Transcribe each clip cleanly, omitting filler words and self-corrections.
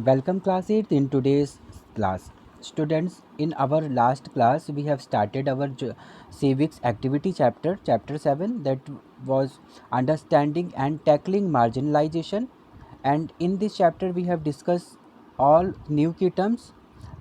Welcome class 8th in today's class. Students, in our last class we have started our civics activity chapter 7, that was understanding and tackling marginalization, and in this chapter we have discussed all new key terms.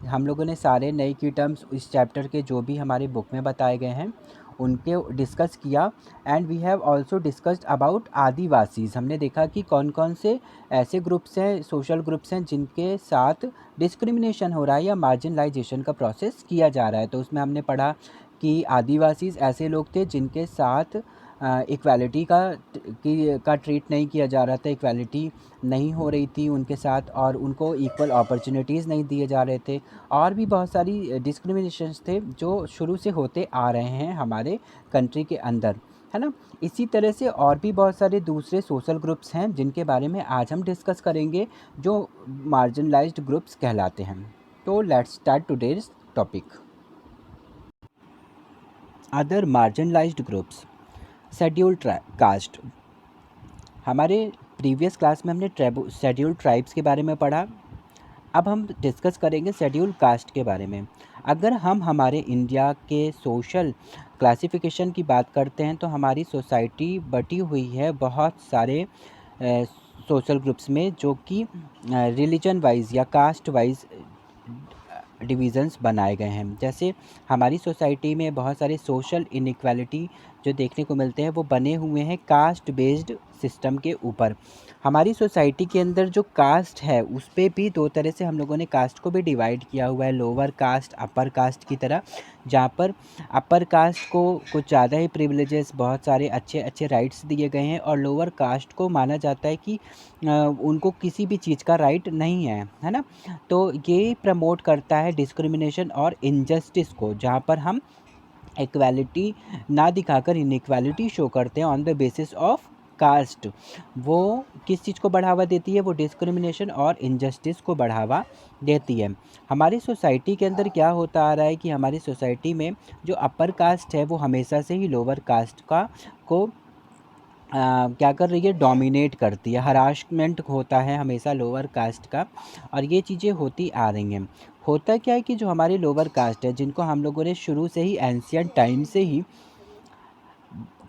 हम लोगों ने सारे नए की terms इस chapter के जो भी हमारे बुक में बताए गए हैं उनके डिस्कस किया। And we have also discussed about adivasis. हमने देखा कि कौन कौन से ऐसे ग्रुप्स हैं, सोशल ग्रुप्स हैं जिनके साथ डिस्क्रिमिनेशन हो रहा है या मार्जिनलाइजेशन का प्रोसेस किया जा रहा है। तो उसमें हमने पढ़ा कि आदिवासीज़ ऐसे लोग थे जिनके साथ इक्वालिटी का ट्रीट नहीं किया जा रहा था, इक्वालिटी नहीं हो रही थी उनके साथ, और उनको इक्वल अपॉर्चुनिटीज़ नहीं दिए जा रहे थे। और भी बहुत सारी डिस्क्रिमिनेशंस थे जो शुरू से होते आ रहे हैं हमारे कंट्री के अंदर, है ना। इसी तरह से और भी बहुत सारे दूसरे सोशल ग्रुप्स हैं जिनके बारे में आज हम डिस्कस करेंगे, जो मार्जिनलाइज्ड ग्रुप्स कहलाते हैं। तो let's start today's topic. Other marginalised groups. Scheduled caste. हमारे प्रीवियस क्लास में हमने शेड्यूल्ड ट्राइब्स के बारे में पढ़ा। अब हम डिस्कस करेंगे शेड्यूल्ड कास्ट के बारे में। अगर हम हमारे इंडिया के सोशल क्लासिफिकेशन की बात करते हैं तो हमारी सोसाइटी बटी हुई है बहुत सारे सोशल ग्रुप्स में, जो कि रिलीजन वाइज या कास्ट वाइज डिविज़न्स बनाए गए हैं। जैसे हमारी सोसाइटी में बहुत सारे सोशल इनइक्वालिटी जो देखने को मिलते हैं वो बने हुए हैं कास्ट बेस्ड सिस्टम के ऊपर। हमारी सोसाइटी के अंदर जो कास्ट है उस पे भी दो तरह से हम लोगों ने कास्ट को भी डिवाइड किया हुआ है, लोअर कास्ट अपर कास्ट की तरह, जहाँ पर अपर कास्ट को कुछ ज़्यादा ही प्रिविलेजेस, बहुत सारे अच्छे अच्छे राइट्स दिए गए हैं, और लोअर कास्ट को माना जाता है कि उनको किसी भी चीज़ का राइट नहीं है ना। तो ये प्रमोट करता है डिस्क्रिमिनेशन और इनजस्टिस को, जहाँ पर हम इक्वालिटी ना दिखाकर इनइक्वालिटी शो करते हैं on the basis of caste. वो किस चीज़ को बढ़ावा देती है? वो डिस्क्रिमिनेशन और इनजस्टिस को बढ़ावा देती है। हमारी सोसाइटी के अंदर क्या होता आ रहा है कि हमारी सोसाइटी में जो अपर कास्ट है वो हमेशा से ही लोअर कास्ट का को क्या कर रही है? डोमिनेट करती है। हरासमेंट होता है हमेशा लोअर कास्ट का, और ये चीज़ें होती आ रही हैं। होता क्या है कि जो हमारी लोअर कास्ट है, जिनको हम लोगों ने शुरू से ही एंशियंट टाइम से ही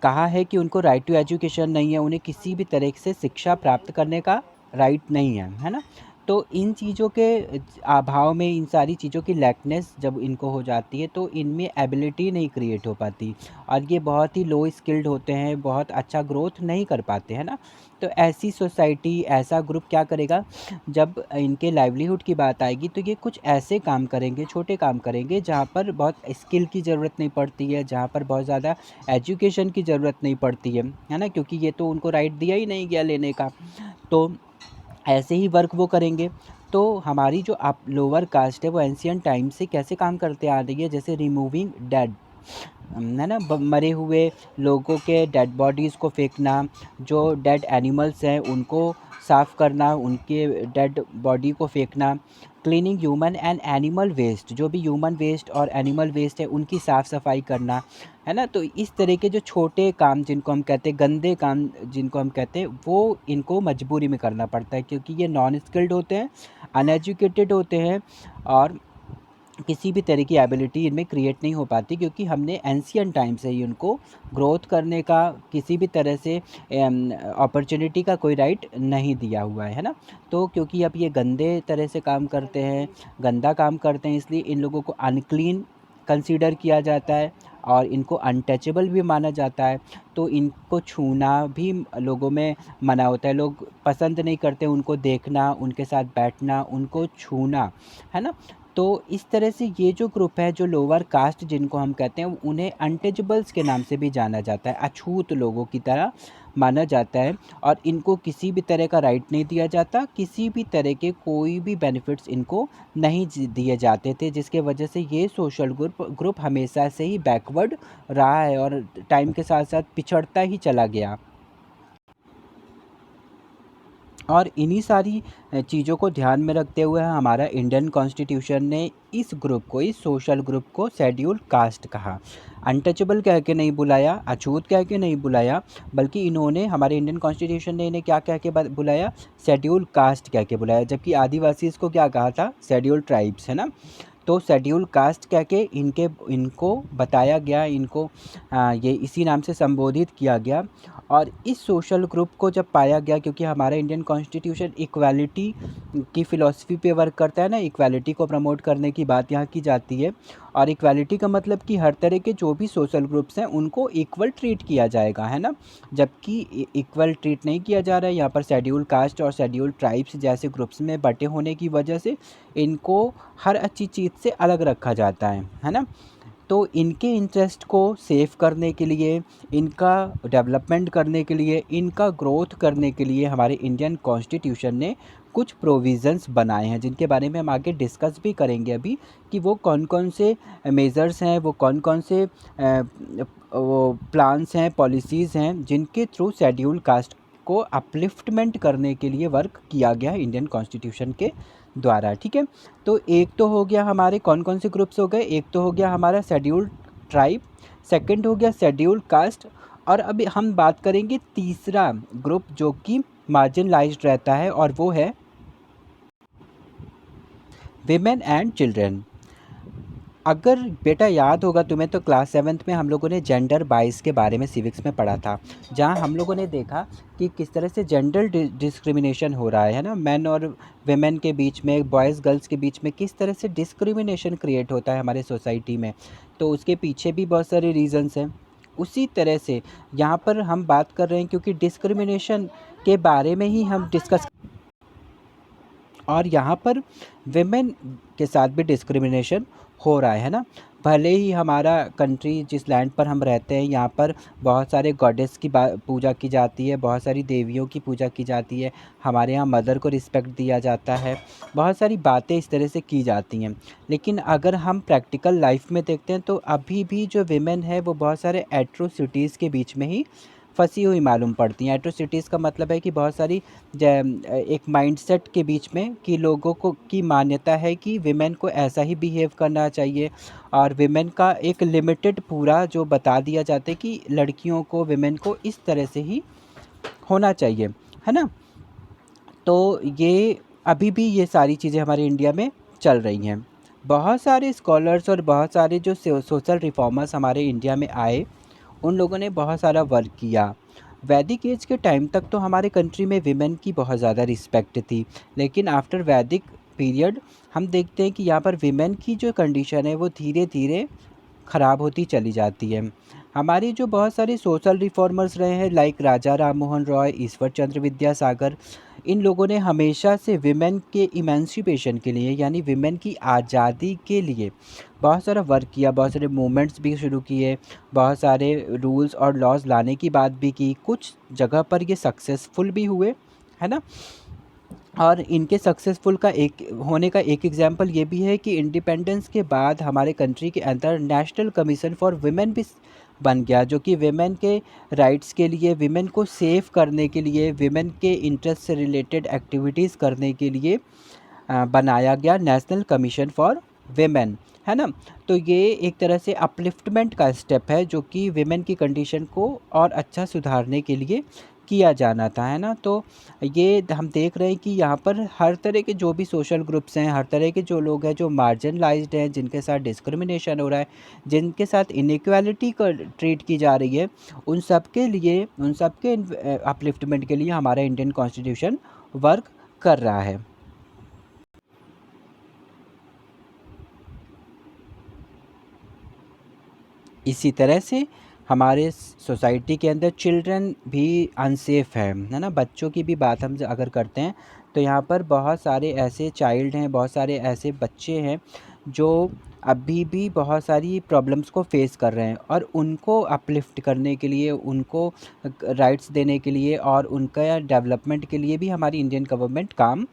कहा है कि उनको राइट टू एजुकेशन नहीं है, उन्हें किसी भी तरह से शिक्षा प्राप्त करने का राइट नहीं है ना। तो इन चीज़ों के अभाव में, इन सारी चीज़ों की लैकनेस जब इनको हो जाती है तो इनमें एबिलिटी नहीं क्रिएट हो पाती, और ये बहुत ही लो स्किल्ड होते हैं, बहुत अच्छा ग्रोथ नहीं कर पाते हैं ना। तो ऐसी सोसाइटी, ऐसा ग्रुप क्या करेगा? जब इनके लाइवलीहुड की बात आएगी तो ये कुछ ऐसे काम करेंगे, छोटे काम करेंगे, जहाँ पर बहुत स्किल की ज़रूरत नहीं पड़ती है, जहाँ पर बहुत ज़्यादा एजुकेशन की ज़रूरत नहीं पड़ती है ना, क्योंकि ये तो उनको राइट दिया ही नहीं गया लेने का। तो ऐसे ही वर्क वो करेंगे। तो हमारी जो आप लोअर कास्ट है वो एंशियंट टाइम से कैसे काम करते आ रही है? जैसे रिमूविंग डेड, है ना, मरे हुए लोगों के डेड बॉडीज़ को फेंकना, जो डेड एनिमल्स हैं उनको साफ़ करना, उनके डेड बॉडी को फेंकना। Cleaning human and animal waste, जो भी ह्यूमन वेस्ट और एनिमल वेस्ट है उनकी साफ़ सफाई करना, है ना। तो इस तरह के जो छोटे काम जिनको हम कहते हैं, गंदे काम जिनको हम कहते हैं, वो इनको मजबूरी में करना पड़ता है, क्योंकि ये नॉन स्किल्ड होते हैं, अनएजुकेटेड होते हैं, और किसी भी तरह की एबिलिटी इनमें क्रिएट नहीं हो पाती, क्योंकि हमने एंशियंट टाइम से ही उनको ग्रोथ करने का, किसी भी तरह से अपॉर्चुनिटी का कोई राइट नहीं दिया हुआ है ना। तो क्योंकि अब ये गंदे तरह से काम करते हैं, गंदा काम करते हैं, इसलिए इन लोगों को अनक्लीन कंसीडर किया जाता है और इनको अनटचेबल भी माना जाता है। तो इनको छूना भी लोगों में मना होता है, लोग पसंद नहीं करते उनको देखना, उनके साथ बैठना, उनको छूना, है ना। तो इस तरह से ये जो ग्रुप है, जो लोअर कास्ट जिनको हम कहते हैं, उन्हें अनटचेबल्स के नाम से भी जाना जाता है, अछूत लोगों की तरह माना जाता है, और इनको किसी भी तरह का राइट नहीं दिया जाता, किसी भी तरह के कोई भी बेनिफिट्स इनको नहीं दिए जाते थे, जिसके वजह से ये सोशल ग्रुप हमेशा से ही बैकवर्ड रहा है और टाइम के साथ साथ पिछड़ता ही चला गया। और इन्हीं सारी चीज़ों को ध्यान में रखते हुए हमारा इंडियन कॉन्स्टिट्यूशन ने इस ग्रुप को, इस सोशल ग्रुप को शेड्यूल कास्ट कहा। अनटचेबल कह के नहीं बुलाया, अछूत कह के नहीं बुलाया, बल्कि इन्होंने, हमारे इंडियन कॉन्स्टिट्यूशन ने इन्हें क्या कह के बुलाया? शेड्यूल कास्ट कह के बुलाया। जबकि आदिवासी इसको क्या कहा था? शेड्यूल ट्राइब्स, है ना। तो शेड्यूल कास्ट कह के इनको बताया गया, इनको ये इसी नाम से संबोधित किया गया। और इस सोशल ग्रुप को जब पाया गया, क्योंकि हमारा इंडियन कॉन्स्टिट्यूशन इक्वालिटी की फ़िलॉसफी पे वर्क करता है ना, इक्वालिटी को प्रमोट करने की बात यहाँ की जाती है। और इक्वालिटी का मतलब कि हर तरह के जो भी सोशल ग्रुप्स हैं उनको इक्वल ट्रीट किया जाएगा, है ना। जबकि इक्वल ट्रीट नहीं किया जा रहा है यहाँ पर। शेड्यूल कास्ट और शेड्यूल ट्राइब्स जैसे ग्रुप्स में बटे होने की वजह से इनको हर अच्छी चीज़ से अलग रखा जाता है ना। तो इनके इंटरेस्ट को सेव करने के लिए, इनका डेवलपमेंट करने के लिए, इनका ग्रोथ करने के लिए हमारे इंडियन कॉन्स्टिट्यूशन ने कुछ प्रोविज़न्स बनाए हैं, जिनके बारे में हम आगे डिस्कस भी करेंगे अभी, कि वो कौन कौन से मेजर्स हैं, वो कौन कौन से वो प्लान्स हैं, पॉलिसीज़ हैं, जिनके थ्रू शेड्यूल कास्ट को अपलिफ्टमेंट करने के लिए वर्क किया गया है इंडियन कॉन्स्टिट्यूशन के द्वारा। ठीक है। तो एक तो हो गया हमारे कौन कौन से ग्रुप्स हो गए, एक तो हो गया हमारा शेड्यूल ट्राइब, सेकंड हो गया शेड्यूल कास्ट, और अभी हम बात करेंगे तीसरा ग्रुप जो कि मार्जिनलाइज्ड रहता है, और वो है विमेन एंड चिल्ड्रन। अगर बेटा याद होगा तुम्हें, तो क्लास 7th में हम लोगों ने जेंडर बाइस के बारे में सिविक्स में पढ़ा था, जहां हम लोगों ने देखा कि किस तरह से जेंडर डिस्क्रिमिनेशन हो रहा है ना, मेन और वेमेन के बीच में, बॉयज़ गर्ल्स के बीच में किस तरह से डिस्क्रिमिनेशन क्रिएट होता है हमारे सोसाइटी में। तो उसके पीछे भी बहुत सारे रीज़न्स हैं। उसी तरह से यहाँ पर हम बात कर रहे हैं, क्योंकि डिस्क्रिमिनेशन के बारे में ही हम डिस्कस, और यहाँ पर विमेन के साथ भी डिस्क्रिमिनेशन हो रहा है ना। भले ही हमारा कंट्री, जिस लैंड पर हम रहते हैं, यहाँ पर बहुत सारे गॉडेस की पूजा की जाती है, बहुत सारी देवियों की पूजा की जाती है, हमारे यहाँ मदर को रिस्पेक्ट दिया जाता है, बहुत सारी बातें इस तरह से की जाती हैं। लेकिन अगर हम प्रैक्टिकल लाइफ में देखते हैं, तो अभी भी जो विमेन है वो बहुत सारे एट्रोसिटीज़ के बीच में ही फंसी हुई मालूम पड़ती हैं। एट्रोसिटीज़ का मतलब है कि बहुत सारी एक माइंडसेट के बीच में, कि लोगों को की मान्यता है कि विमेन को ऐसा ही बिहेव करना चाहिए, और विमेन का एक लिमिटेड पूरा जो बता दिया जाता है कि लड़कियों को, विमेन को इस तरह से ही होना चाहिए, है ना। तो ये अभी भी ये सारी चीज़ें हमारे इंडिया में चल रही हैं। बहुत सारे स्कॉलर्स और बहुत सारे जो सोशल रिफॉर्मर्स हमारे इंडिया में आए, उन लोगों ने बहुत सारा वर्क किया। वैदिक एज के टाइम तक तो हमारे कंट्री में विमेन की बहुत ज़्यादा रिस्पेक्ट थी, लेकिन आफ्टर वैदिक पीरियड हम देखते हैं कि यहाँ पर विमेन की जो कंडीशन है वो धीरे धीरे ख़राब होती चली जाती है। हमारे जो बहुत सारे सोशल रिफॉर्मर्स रहे हैं, लाइक राजा राम मोहन रॉय, ईश्वर चंद्र विद्यासागर, इन लोगों ने हमेशा से विमेन के इमेंसिपेशन के लिए, यानी विमेन की आज़ादी के लिए बहुत सारा वर्क किया, बहुत सारे मूवमेंट्स भी शुरू किए, बहुत सारे रूल्स और लॉज लाने की बात भी की। कुछ जगह पर ये सक्सेसफुल भी हुए, है ना। और इनके सक्सेसफुल का एक होने का एक एग्जांपल ये भी है कि इंडिपेंडेंस के बाद हमारे कंट्री के अंदर नेशनल कमीशन फॉर वुमेन भी बन गया, जो कि वुमेन के राइट्स के लिए, वुमेन को सेव करने के लिए, वुमेन के इंटरेस्ट से रिलेटेड एक्टिविटीज़ करने के लिए बनाया गया, नेशनल कमीशन फॉर वुमेन, है ना। तो ये एक तरह से अपलिफ्टमेंट का स्टेप है, जो कि वुमेन की कंडीशन को और अच्छा सुधारने के लिए किया जाना था, है ना। तो ये हम देख रहे हैं कि यहाँ पर हर तरह के जो भी सोशल ग्रुप्स हैं, हर तरह के जो लोग हैं जो मार्जिनलाइज्ड हैं, जिनके साथ डिस्क्रिमिनेशन हो रहा है, जिनके साथ इनइक्वालिटी को ट्रीट की जा रही है, उन सब के लिए, उन सब के अपलिफ्टमेंट के लिए हमारा इंडियन कॉन्स्टिट्यूशन वर्क कर रहा है। इसी तरह से हमारे सोसाइटी के अंदर चिल्ड्रन भी अनसेफ है ना। बच्चों की भी बात हम अगर करते हैं, तो यहाँ पर बहुत सारे ऐसे चाइल्ड हैं, बहुत सारे ऐसे बच्चे हैं जो अभी भी बहुत सारी प्रॉब्लम्स को फेस कर रहे हैं, और उनको अपलिफ्ट करने के लिए, उनको राइट्स देने के लिए और उनका डेवलपमेंट के लिए भी हमारी इंडियन गवर्नमेंट काम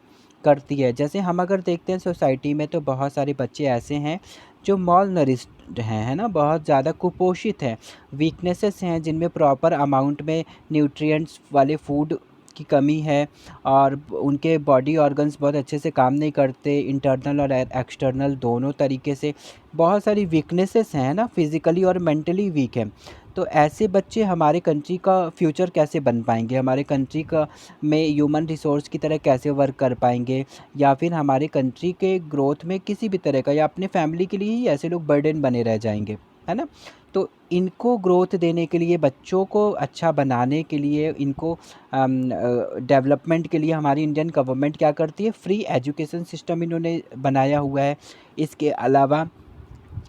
करती है। जैसे हम अगर देखते हैं सोसाइटी में, तो बहुत सारे बच्चे ऐसे हैं जो मॉल नरिश्ड हैं, है ना, बहुत ज़्यादा कुपोषित हैं, वीकनेसेस हैं, जिनमें प्रॉपर अमाउंट में न्यूट्रिएंट्स वाले फूड की कमी है और उनके बॉडी ऑर्गन्स बहुत अच्छे से काम नहीं करते, इंटरनल और एक्सटर्नल दोनों तरीके से बहुत सारी वीकनेसेस हैं ना, फिज़िकली और मेंटली वीक हैं। तो ऐसे बच्चे हमारे कंट्री का फ्यूचर कैसे बन पाएंगे, हमारे कंट्री का में ह्यूमन रिसोर्स की तरह कैसे वर्क कर पाएंगे, या फिर हमारे कंट्री के ग्रोथ में किसी भी तरह का, या अपने फैमिली के लिए ही ऐसे लोग बर्डन बने रह जाएंगे, है ना। तो इनको ग्रोथ देने के लिए, बच्चों को अच्छा बनाने के लिए, इनको डेवलपमेंट के लिए हमारी इंडियन गवर्नमेंट क्या करती है, फ्री एजुकेशन सिस्टम इन्होंने बनाया हुआ है। इसके अलावा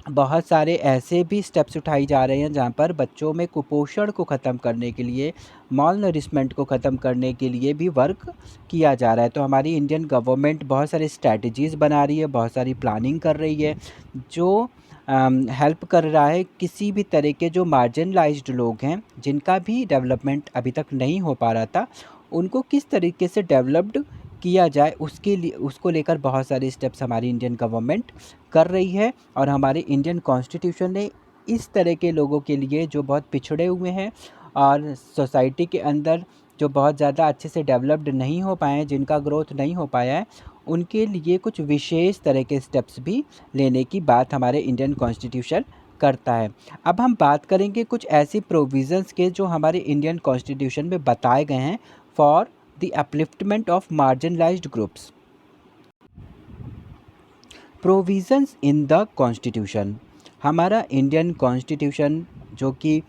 बहुत सारे ऐसे भी स्टेप्स उठाई जा रहे हैं जहाँ पर बच्चों में कुपोषण को ख़त्म करने के लिए, मॉल नरिशमेंट को ख़त्म करने के लिए भी वर्क किया जा रहा है। तो हमारी इंडियन गवर्नमेंट बहुत सारी स्ट्रैटेजीज़ बना रही है, बहुत सारी प्लानिंग कर रही है, जो हेल्प कर रहा है किसी भी तरह के जो मार्जिनलाइज्ड लोग हैं, जिनका भी डेवलपमेंट अभी तक नहीं हो पा रहा था, उनको किस तरीके से डेवलप्ड किया जाए, उसके लिए, उसको लेकर बहुत सारे स्टेप्स हमारी इंडियन गवर्नमेंट कर रही है। और हमारे इंडियन कॉन्स्टिट्यूशन ने इस तरह के लोगों के लिए, जो बहुत पिछड़े हुए हैं और सोसाइटी के अंदर जो बहुत ज़्यादा अच्छे से डेवलप्ड नहीं हो पाए हैं, जिनका ग्रोथ नहीं हो पाया है, उनके लिए कुछ विशेष तरह के स्टेप्स भी लेने की बात हमारे इंडियन कॉन्स्टिट्यूशन करता है। अब हम बात करेंगे कुछ ऐसी प्रोविज़न्स के जो हमारे इंडियन कॉन्स्टिट्यूशन में बताए गए हैं for the upliftment of marginalised groups. Provisions in the constitution. हमारा इंडियन कॉन्स्टिट्यूशन जो कि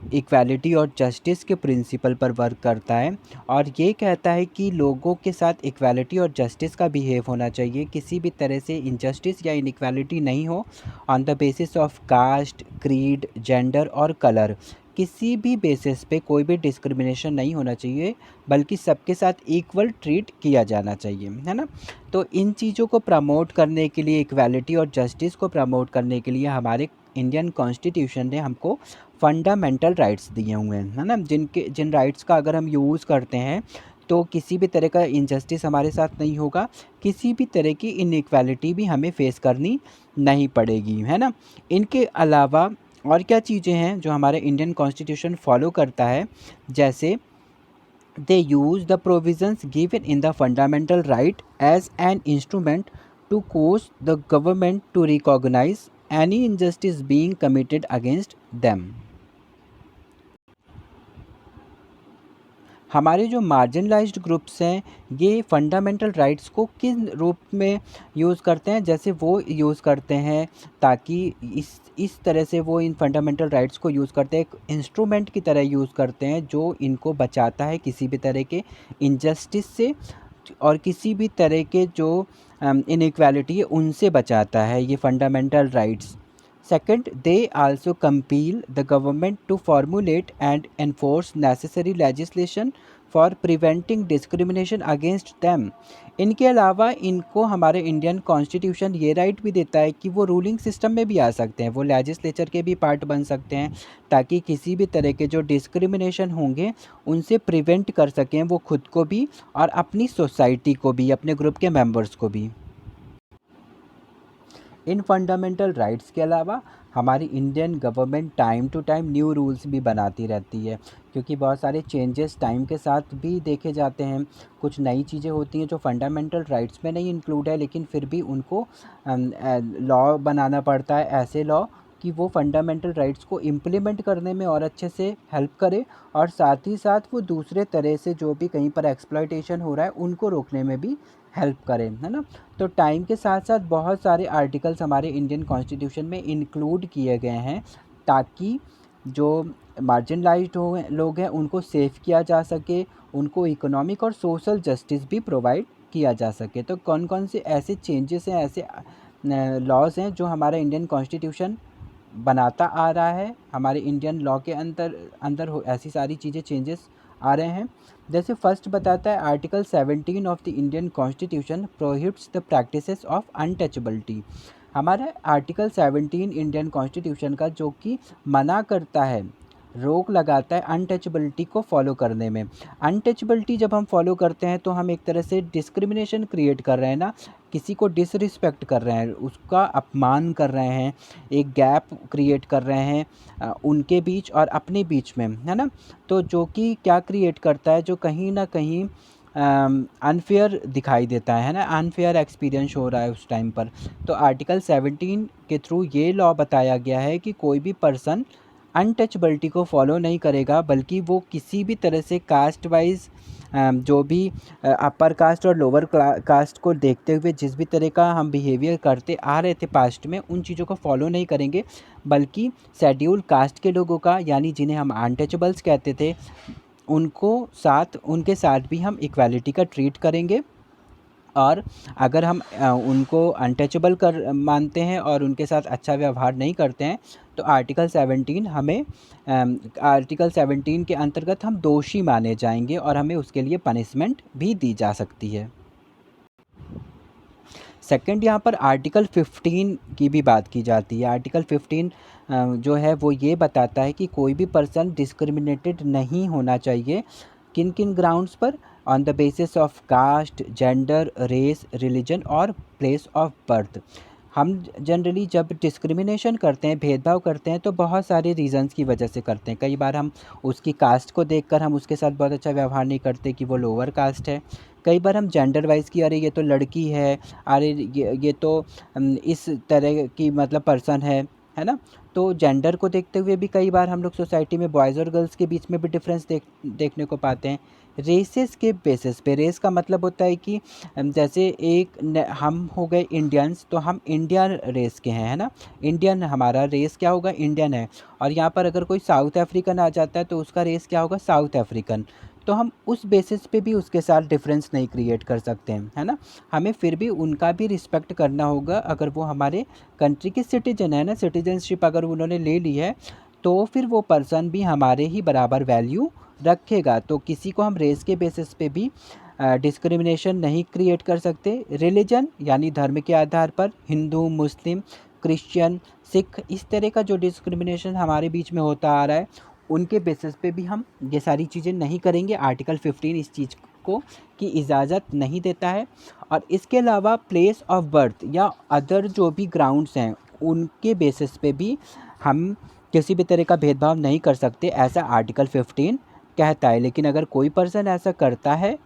इक्वालिटी और जस्टिस के प्रिंसिपल पर वर्क करता है, और ये कहता है कि लोगों के साथ इक्वालिटी और जस्टिस का बिहेव होना चाहिए, किसी भी तरह से इनजस्टिस या इनइक्वालिटी नहीं हो on the basis of caste, creed, gender और कलर। किसी भी बेसिस पे कोई भी डिस्क्रिमिनेशन नहीं होना चाहिए, बल्कि सबके साथ इक्वल ट्रीट किया जाना चाहिए, है ना। तो इन चीज़ों को प्रमोट करने के लिए, इक्वालिटी और जस्टिस को प्रमोट करने के लिए हमारे इंडियन कॉन्स्टिट्यूशन ने हमको फंडामेंटल राइट्स दिए हुए हैं, है ना। जिन राइट्स का अगर हम यूज़ करते हैं तो किसी भी तरह का इनजस्टिस हमारे साथ नहीं होगा, किसी भी तरह की इनइक्वालिटी भी हमें फेस करनी नहीं पड़ेगी, है ना। इनके अलावा और क्या चीज़ें हैं जो हमारे इंडियन कॉन्स्टिट्यूशन फॉलो करता है, जैसे they use the provisions given in the fundamental right as an instrument to cause the government to recognize any injustice being committed against them। हमारे जो मार्जिनलाइज्ड ग्रुप्स हैं, ये फंडामेंटल राइट्स को किस रूप में यूज़ करते हैं, जैसे वो यूज़ करते हैं ताकि इस तरह से वो इन फंडामेंटल राइट्स को यूज़ करते हैं, एक इंस्ट्रूमेंट की तरह यूज़ करते हैं जो इनको बचाता है किसी भी तरह के इनजस्टिस से, और किसी भी तरह के जो इनइक्वालिटी है उनसे बचाता है ये fundamental rights. Second, they also compel the government to formulate and enforce necessary legislation for preventing discrimination against them। इनके अलावा इनको हमारे इंडियन कॉन्स्टिट्यूशन ये राइट भी देता है कि वो रूलिंग सिस्टम में भी आ सकते हैं, वो लेजिस्लेचर के भी पार्ट बन सकते हैं, ताकि किसी भी तरह के जो डिस्क्रिमिनेशन होंगे उनसे प्रिवेंट कर सकें वो खुद को भी और अपनी सोसाइटी को भी, अपने ग्रुप के मेंबर्स को भी। इन फंडामेंटल राइट्स के अलावा हमारी Indian government time to time new rules भी बनाती रहती है, क्योंकि बहुत सारे चेंजेस टाइम के साथ भी देखे जाते हैं। कुछ नई चीज़ें होती हैं जो फंडामेंटल राइट्स में नहीं इंक्लूड है, लेकिन फिर भी उनको लॉ बनाना पड़ता है, ऐसे लॉ कि वो फंडामेंटल राइट्स को इम्प्लीमेंट करने में और अच्छे से हेल्प करे, और साथ ही साथ वो दूसरे तरह से जो भी कहीं पर एक्सप्लॉयटेशन हो रहा है उनको रोकने में भी हेल्प करें, है ना। तो टाइम के साथ साथ बहुत सारे आर्टिकल्स हमारे इंडियन कॉन्स्टिट्यूशन में इंक्लूड किए गए हैं, ताकि जो मार्जिनलाइज्ड लोग हैं उनको सेव किया जा सके, उनको इकोनॉमिक और सोशल जस्टिस भी प्रोवाइड किया जा सके। तो कौन कौन से ऐसे चेंजेस हैं, ऐसे लॉज़ हैं जो हमारा इंडियन कॉन्स्टिट्यूशन बनाता आ रहा है, हमारे इंडियन लॉ के अंदर ऐसी सारी चीज़ें चेंजेस आ रहे हैं। जैसे फर्स्ट बताता है article 17 of the Indian constitution prohibits the practices of untouchability. हमारा आर्टिकल 17 इंडियन कॉन्स्टिट्यूशन का जो कि मना करता है, रोक लगाता है अनटचेबिलिटी को फॉलो करने में। अनटचेबिलिटी जब हम फॉलो करते हैं तो हम एक तरह से डिस्क्रिमिनेशन क्रिएट कर रहे हैं ना, किसी को डिसरिस्पेक्ट कर रहे हैं, उसका अपमान कर रहे हैं, एक गैप क्रिएट कर रहे हैं उनके बीच और अपने बीच में, है ना। तो जो कि क्या क्रिएट करता है, जो कहीं ना कहीं अनफेयर दिखाई देता है ना, अनफेयर एक्सपीरियंस हो रहा है उस टाइम पर। तो आर्टिकल 17 के थ्रू ये लॉ बताया गया है कि कोई भी पर्सन अनटचबिलिटी को फॉलो नहीं करेगा, बल्कि वो किसी भी तरह से कास्ट वाइज जो भी अपर कास्ट और लोअर कास्ट को देखते हुए जिस भी तरह का हम बिहेवियर करते आ रहे थे पास्ट में, उन चीज़ों को फॉलो नहीं करेंगे, बल्कि शेड्यूल कास्ट के लोगों का, यानी जिन्हें हम अनटचेबल्स कहते थे, उनके साथ भी हम इक्वालिटी का ट्रीट करेंगे। और अगर हम उनको अनटचेबल कर मानते हैं और उनके साथ अच्छा व्यवहार नहीं करते हैं, तो आर्टिकल 17 के अंतर्गत हम दोषी माने जाएंगे और हमें उसके लिए पनिशमेंट भी दी जा सकती है। सेकंड, यहाँ पर आर्टिकल 15 की भी बात की जाती है। आर्टिकल 15 जो है वो ये बताता है कि कोई भी पर्सन डिस्क्रिमिनेटेड नहीं होना चाहिए। किन किन ग्राउंड्स पर? On the basis of caste, gender, race, religion और प्लेस ऑफ बर्थ। हम जनरली जब डिस्क्रिमिनेशन करते हैं, भेदभाव करते हैं, तो बहुत सारे रीज़न्स की वजह से करते हैं। कई बार हम उसकी कास्ट को देखकर हम उसके साथ बहुत अच्छा व्यवहार नहीं करते कि वो लोअर कास्ट है। कई बार हम जेंडर वाइज़ कि अरे ये तो लड़की है, अरे ये तो इस तरह की मतलब पर्सन है ना। तो जेंडर को देखते हुए भी कई बार हम लोग सोसाइटी में बॉयज़ और गर्ल्स के बीच में भी डिफरेंस देखने को पाते हैं। रेसेस के बेसिस पे, रेस का मतलब होता है कि जैसे हम हो गए इंडियंस, तो हम इंडियन रेस के हैं, है ना। इंडियन, हमारा रेस क्या होगा? इंडियन है। और यहाँ पर अगर कोई साउथ अफ्रीकन आ जाता है तो उसका रेस क्या होगा? South African. तो हम उस बेसिस पे भी उसके साथ डिफरेंस नहीं क्रिएट कर सकते हैं, है ना। हमें फिर भी उनका भी रिस्पेक्ट करना होगा। अगर वो हमारे कंट्री के सिटीजन है ना, सिटीजनशिप अगर उन्होंने ले ली है, तो फिर वो पर्सन भी हमारे ही बराबर वैल्यू रखेगा। तो किसी को हम रेस के बेसिस पे भी डिस्क्रिमिनेशन नहीं क्रिएट कर सकते। रिलीजन यानी धर्म के आधार पर हिंदू, मुस्लिम, क्रिश्चियन, सिख, इस तरह का जो डिस्क्रिमिनेशन हमारे बीच में होता आ रहा है, उनके बेसिस पे भी हम ये सारी चीज़ें नहीं करेंगे। आर्टिकल 15 इस चीज़ को की इजाज़त नहीं देता है। और इसके अलावा प्लेस ऑफ बर्थ या अदर जो भी ग्राउंड्स हैं, उनके बेसिस पे भी हम किसी भी तरह का भेदभाव नहीं कर सकते, ऐसा आर्टिकल 15 कहता है। लेकिन अगर कोई पर्सन ऐसा करता है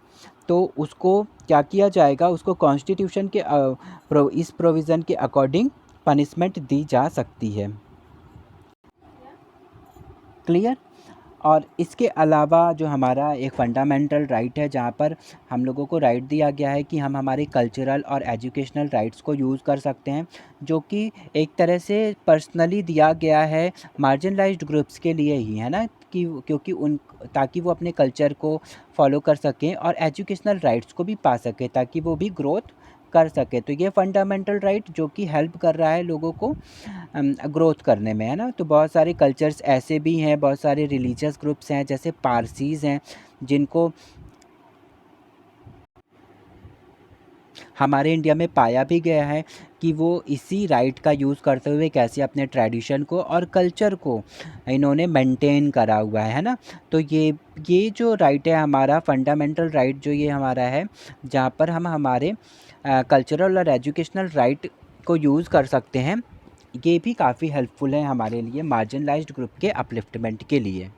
तो उसको क्या किया जाएगा? उसको कॉन्स्टिट्यूशन के इस प्रोविज़न के अकॉर्डिंग पनिशमेंट दी जा सकती है। क्लियर? और इसके अलावा जो हमारा एक फंडामेंटल राइट है, जहाँ पर हम लोगों को राइट दिया गया है कि हम हमारे कल्चरल और एजुकेशनल राइट्स को यूज़ कर सकते हैं, जो कि एक तरह से पर्सनली दिया गया है मार्जिनलाइज्ड ग्रुप्स के लिए ही, है ना। कि क्योंकि उन ताकि वो अपने कल्चर को फॉलो कर सकें और एजुकेशनल राइट्स को भी पा सकें, ताकि वो भी ग्रोथ कर सके। तो ये फंडामेंटल राइट जो कि हेल्प कर रहा है लोगों को ग्रोथ करने में, है ना। तो बहुत सारे कल्चर्स ऐसे भी हैं, बहुत सारे रिलीजियस ग्रुप्स हैं, जैसे पारसीज़ हैं, जिनको हमारे इंडिया में पाया भी गया है कि वो इसी राइट का यूज़ करते हुए कैसे अपने ट्रेडिशन को और कल्चर को इन्होंने मेंटेन करा हुआ है ना। तो ये जो राइट है हमारा फंडामेंटल राइट, जो ये हमारा है, जहाँ पर हम हमारे कल्चरल और एजुकेशनल राइट को यूज़ कर सकते हैं, ये भी काफ़ी हेल्पफुल है हमारे लिए मार्जिनलाइज्ड ग्रुप के अपलिफ्टमेंट के लिए।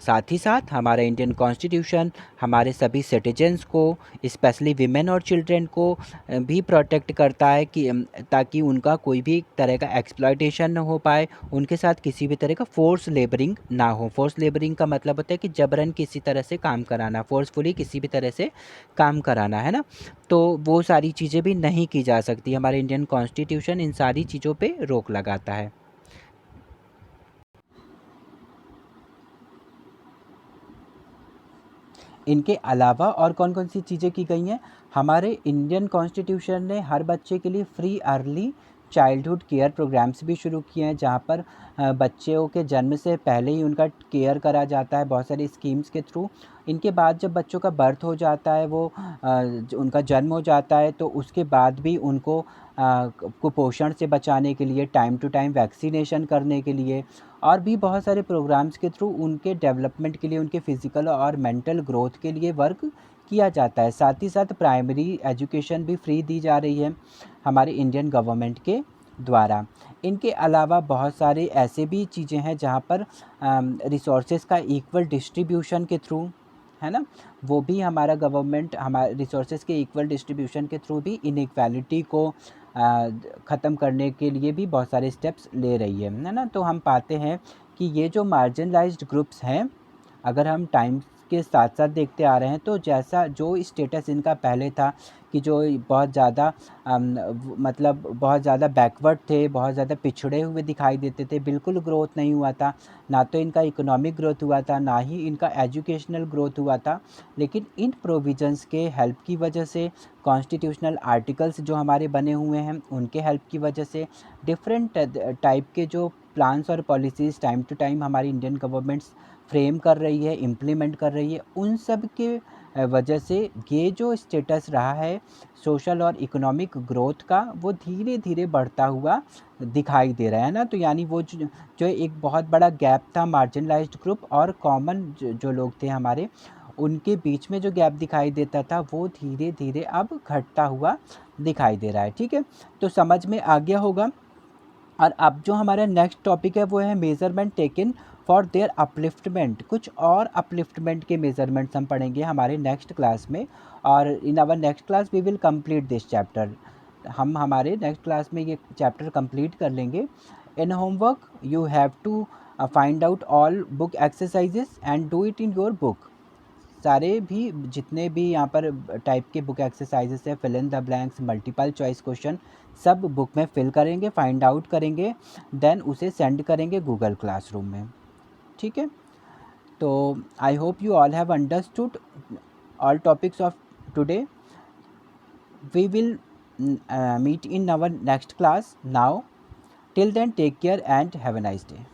साथ ही साथ हमारा इंडियन कॉन्स्टिट्यूशन हमारे सभी सिटीजन्स को, स्पेशली विमेन और चिल्ड्रन को भी प्रोटेक्ट करता है कि ताकि उनका कोई भी तरह का एक्सप्लॉयटेशन ना हो पाए, उनके साथ किसी भी तरह का फोर्स लेबरिंग ना हो। फोर्स लेबरिंग का मतलब होता है कि जबरन किसी तरह से काम कराना, फोर्सफुली किसी भी तरह से काम कराना, है ना। तो वो सारी चीज़ें भी नहीं की जा सकती। हमारे इंडियन कॉन्स्टिट्यूशन इन सारी चीज़ों पर रोक लगाता है। इनके अलावा और कौन कौन सी चीज़ें की गई हैं? हमारे इंडियन कॉन्स्टिट्यूशन ने हर बच्चे के लिए free early childhood care programmes भी शुरू किए हैं, जहाँ पर बच्चों के जन्म से पहले ही उनका केयर करा जाता है बहुत सारी स्कीम्स के थ्रू। इनके बाद जब बच्चों का बर्थ हो जाता है, उनका जन्म हो जाता है, तो उसके बाद भी उनको कुपोषण से बचाने के लिए, टाइम टू टाइम वैक्सीनेशन करने के लिए और भी बहुत सारे प्रोग्राम्स के थ्रू उनके डेवलपमेंट के लिए, उनके फिज़िकल और मेंटल ग्रोथ के लिए वर्क किया जाता है। साथ ही साथ प्राइमरी एजुकेशन भी फ्री दी जा रही है हमारे इंडियन गवर्नमेंट के द्वारा। इनके अलावा बहुत सारे ऐसे भी चीज़ें हैं जहाँ पर रिसोर्सेज का इक्वल डिस्ट्रीब्यूशन के थ्रू, है ना, वो भी हमारा गवर्नमेंट हमारे रिसोर्सेज के इक्वल डिस्ट्रीब्यूशन के थ्रू भी इनइक्वालिटी को ख़त्म करने के लिए भी बहुत सारे स्टेप्स ले रही है ना। तो हम पाते हैं कि ये जो मार्जिनलाइज्ड ग्रुप्स हैं, अगर हम टाइम के साथ साथ देखते आ रहे हैं तो जैसा जो स्टेटस इनका पहले था कि जो बहुत ज़्यादा मतलब बहुत ज़्यादा बैकवर्ड थे, बहुत ज़्यादा पिछड़े हुए दिखाई देते थे, बिल्कुल ग्रोथ नहीं हुआ था, ना तो इनका इकोनॉमिक ग्रोथ हुआ था, ना ही इनका एजुकेशनल ग्रोथ हुआ था। लेकिन इन प्रोविजंस के हेल्प की वजह से, कॉन्स्टिट्यूशनल आर्टिकल्स जो हमारे बने हुए हैं उनके हेल्प की वजह से, डिफरेंट टाइप के जो प्लान्स और पॉलिसीज़ टाइम टू टाइम हमारी इंडियन गवर्नमेंट्स फ्रेम कर रही है, इम्प्लीमेंट कर रही है, उन सब के वजह से ये जो स्टेटस रहा है सोशल और इकोनॉमिक ग्रोथ का, वो धीरे धीरे बढ़ता हुआ दिखाई दे रहा है ना। तो यानी वो जो एक बहुत बड़ा गैप था मार्जिनलाइज्ड ग्रुप और कॉमन जो लोग थे हमारे, उनके बीच में जो गैप दिखाई देता था वो धीरे धीरे अब घटता हुआ दिखाई दे रहा है। ठीक है, तो समझ में आ गया होगा। और अब जो हमारा नेक्स्ट टॉपिक है वो है measurement taken for their upliftment. कुछ और अपलिफ्टमेंट के मेज़रमेंट्स हम पढ़ेंगे हमारे नेक्स्ट क्लास में, और in our next class we will complete this chapter. हम हमारे नेक्स्ट क्लास में ये चैप्टर कंप्लीट कर लेंगे। In homework you have to find out all book exercises and do it in your book. सारे भी जितने भी यहाँ पर टाइप के बुक एक्सरसाइजेस है, fill in the blanks, multiple choice question, सब बुक में फिल करेंगे, फाइंड आउट करेंगे, देन उसे सेंड करेंगे गूगल क्लासरूम में। ठीक है, तो I hope you all have understood all topics of today. We will meet in our next class now. Till then take care and have a nice day.